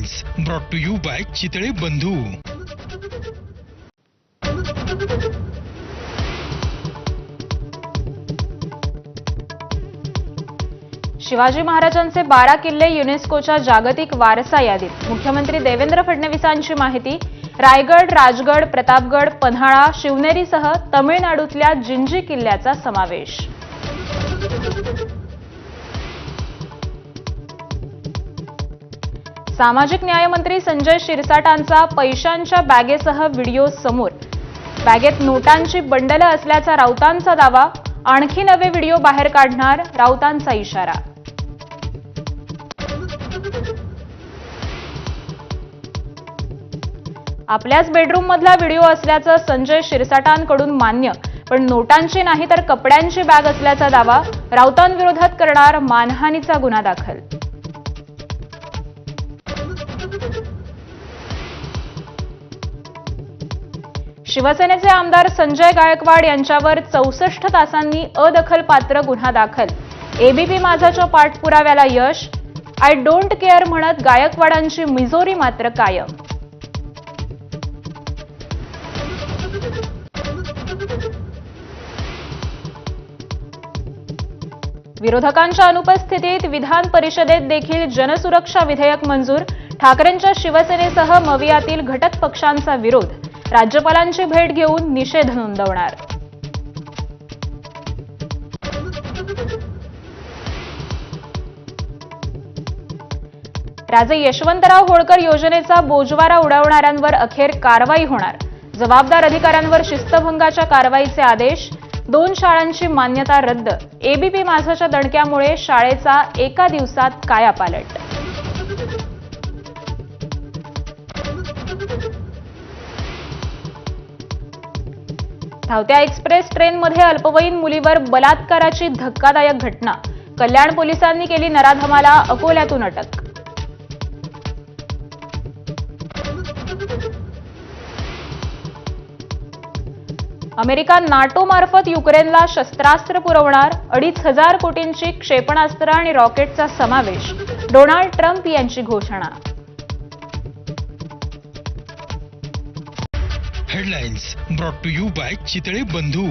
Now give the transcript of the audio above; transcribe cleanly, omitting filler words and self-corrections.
Headlines brought to you by Chitale Bandhu. Shivaji महाराजांचे 12 किल्ले युनेस्कोच्या जागतिक वारसा यादीत. मुख्यमंत्री देवेंद्र फडणवीसांची माहिती. रायगड, राजगड, प्रतापगड, पन्हाळा, शिवनेरीसह तमिळनाडूतल्या जिंजी किल्ल्याचा समावेश. सामाजिक न्यायमंत्री संजय शिरसाटांचा पैशांच्या बॅगेसह व्हिडिओ समोर. बॅगेत नोटांची बंडलं असल्याचा राऊतांचा दावा. आणखी नवे व्हिडिओ बाहेर काढणार, राऊतांचा इशारा. आपल्याच बेडरूममधला व्हिडिओ असल्याचं संजय शिरसाटांकडून मान्य, पण नोटांची नाही तर कपड्यांची बॅग असल्याचा दावा. राऊतांविरोधात करणार मानहानीचा गुन्हा दाखल. शिवसेनेचे आमदार संजय गायकवाड यांच्यावर 64 तासांनी अदखलपात्र गुन्हा दाखल. एबीपी माझाच्या पाठपुराव्याला यश. आय डोंट केअर म्हणत गायकवाडांची मिजोरी मात्र कायम. विरोधकांच्या अनुपस्थितीत विधान परिषदेत देखील जनसुरक्षा विधेयक मंजूर. ठाकरेंच्या शिवसेनेसह मवियातील घटक पक्षांचा विरोध. राज्यपालांची भेट घेऊन निषेध नोंदवणार. राजे यशवंतराव होळकर योजनेचा बोजवारा उडवणाऱ्यांवर अखेर कारवाई होणार. जबाबदार अधिकाऱ्यांवर शिस्तभंगाच्या कारवाईचे आदेश. 2 शाळांची मान्यता रद्द. एबीपी माझाच्या दणक्यामुळे शाळेचा एका दिवसात कायापालट. धावत्या एक्सप्रेस ट्रेनमध्ये अल्पवयीन मुलीवर बलात्काराची धक्कादायक घटना. कल्याण पोलिसांनी केली नराधमाला अकोल्यातून अटक. अमेरिका नाटोमार्फत युक्रेनला शस्त्रास्त्र पुरवणार. 2,500 कोटींची क्षेपणास्त्र आणि रॉकेटचा समावेश. डोनाल्ड ट्रम्प यांची घोषणा. Headlines brought to you by Chitale बंधू.